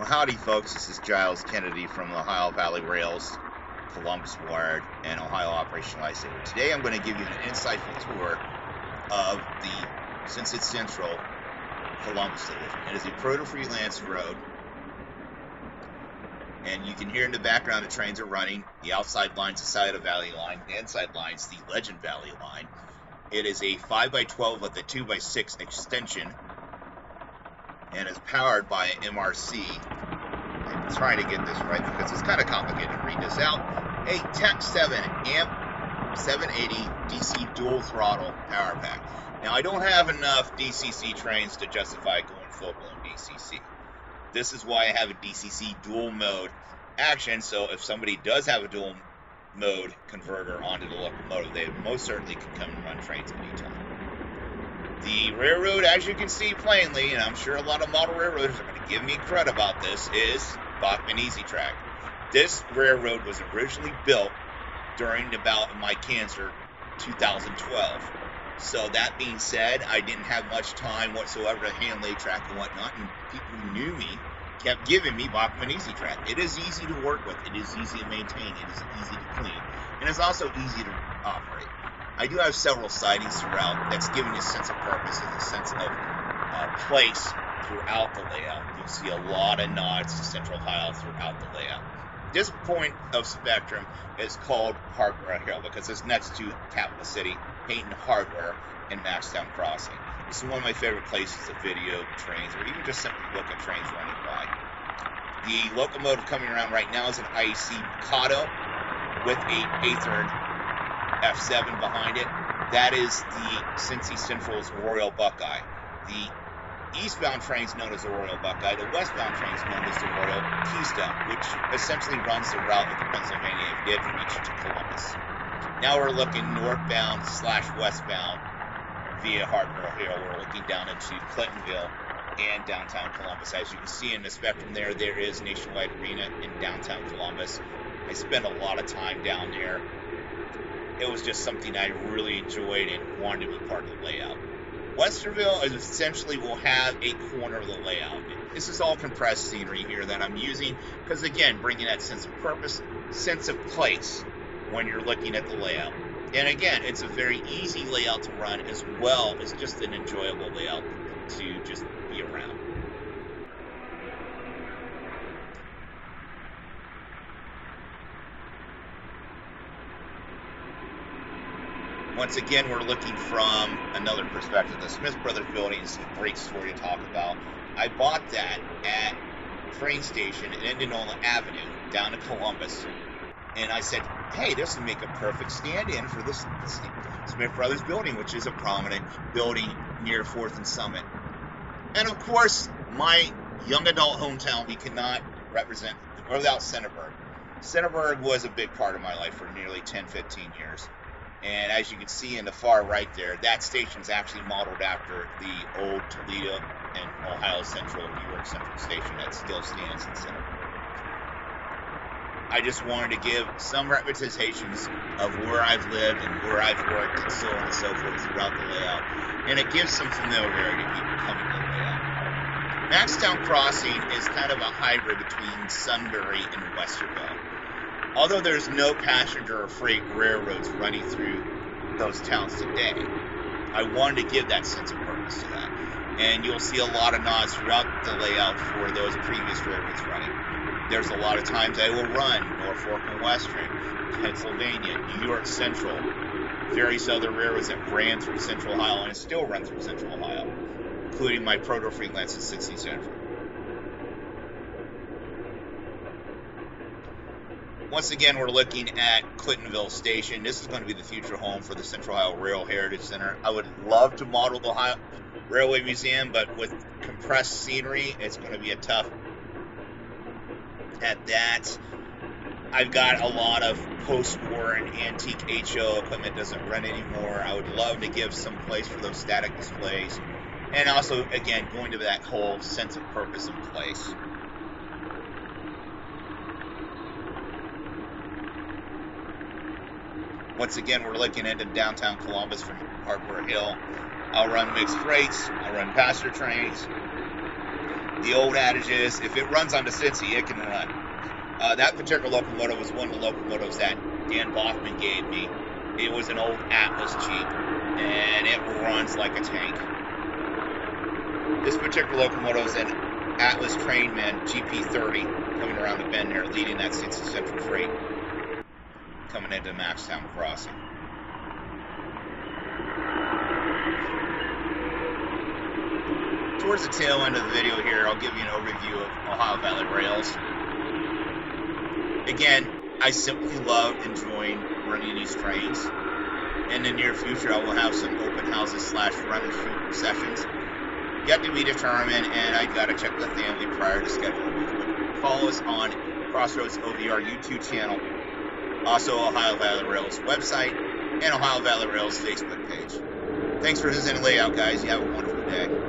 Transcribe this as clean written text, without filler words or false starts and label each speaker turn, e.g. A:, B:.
A: Well, howdy, folks. This is Giles Kennedy from Ohio Valley Rails, Columbus Wired, and Ohio Operational Lifesaver. Today, I'm going to give you an insightful tour of the Cincinnati Central Columbus Division. It is a proto-freelance road, and you can hear in the background the trains are running. The outside line's the Scioto Valley line. The inside line's the Legend Valley line. It is a 5x12 with a 2x6 extension, and is powered by an MRC. I'm trying to get this right because it's kind of complicated to read this out. A Tech 7 amp 780 DC dual throttle power pack. Now, I don't have enough DCC trains to justify going full-blown DCC. This is why I have a DCC dual mode action, so if somebody does have a dual mode converter onto the locomotive, they most certainly can come and run trains anytime. The railroad, as you can see plainly, and I'm sure a lot of model railroaders are going to give me credit about this, is Bachman Easy Track. This railroad was originally built during the bout of my cancer, 2012. So that being said, I didn't have much time whatsoever to hand lay track and whatnot, and people who knew me kept giving me Bachman Easy Track. It is easy to work with, it is easy to maintain, it is easy to clean, and it's also easy to operate. I do have several sightings throughout that's giving you a sense of purpose and a sense of place throughout the layout. You'll see a lot of nods to Central Ohio throughout the layout. This point of spectrum is called Hardware Hill because it's next to Capital City, Hayton Hardware, and Maxtown Crossing. This is one of my favorite places to video trains or even just simply look at trains running by. The locomotive coming around right now is an IEC Mikado with a Athearn F7 behind it. That is the Cincy Central's Royal Buckeye. The eastbound train is known as the Royal Buckeye. The westbound train is known as the Royal Keystone, which essentially runs the route of the Pennsylvania if it did reach to Columbus. Now we're looking northbound / westbound via Hardware Hill. We're looking down into Clintonville and downtown Columbus. As you can see in the spectrum there is Nationwide Arena in downtown Columbus. I spent a lot of time down there. It was just something I really enjoyed and wanted to be part of the layout. Westerville is essentially will have a corner of the layout. This is all compressed scenery here that I'm using because, again, bringing that sense of purpose, sense of place when you're looking at the layout. And again, it's a very easy layout to run as well as just an enjoyable layout to just be around. Once again, we're looking from another perspective. The Smith Brothers building is a great story to talk about. I bought that at train station at Indianola Avenue down to Columbus. And I said, hey, this would make a perfect stand-in for this Smith Brothers building, which is a prominent building near 4th and Summit. And of course, my young adult hometown, we cannot represent without Centerburg. Centerburg was a big part of my life for nearly 10, 15 years. And as you can see in the far right there, that station is actually modeled after the old Toledo and Ohio Central, New York Central station that still stands in Centerburg. I just wanted to give some representations of where I've lived and where I've worked and so on and so forth throughout the layout. And it gives some familiarity to people coming to the layout. Maxtown Crossing is kind of a hybrid between Sunbury and Westerville. Although there's no passenger or freight railroads running through those towns today, I wanted to give that sense of purpose to that. And you'll see a lot of nods throughout the layout for those previous railroads running. There's a lot of times I will run Norfolk and Western, Pennsylvania, New York Central, various other railroads that ran through Central Ohio and still run through Central Ohio, including my proto-freelance at Cincinnati Central. Once again, we're looking at Clintonville Station. This is going to be the future home for the Central Ohio Rail Heritage Center. I would love to model the Ohio Railway Museum, but with compressed scenery, it's going to be a tough at that. I've got a lot of post-war and antique HO equipment that doesn't run anymore. I would love to give some place for those static displays. And also, again, going to that whole sense of purpose and place. Once again, we're looking into downtown Columbus from Hardware Hill. I'll run mixed freights, I'll run passenger trains. The old adage is, if it runs onto Cincy, it can run. That particular locomotive was one of the locomotives that Dan Bachman gave me. It was an old Atlas Jeep, and it runs like a tank. This particular locomotive is an Atlas Trainman GP30 coming around the bend there, leading that Cincy Central freight coming into Maxtown Crossing. Towards the tail end of the video here, I'll give you an overview of Ohio Valley Rails. Again, I simply love enjoying running these trains. In the near future, I will have some open houses / run and shoot sessions. Yet to be determined, and I gotta check with the family prior to scheduling. Follow us on Crossroads OVR YouTube channel, also Ohio Valley Rails website, and Ohio Valley Rails Facebook page. Thanks for visiting Layout, guys. You have a wonderful day.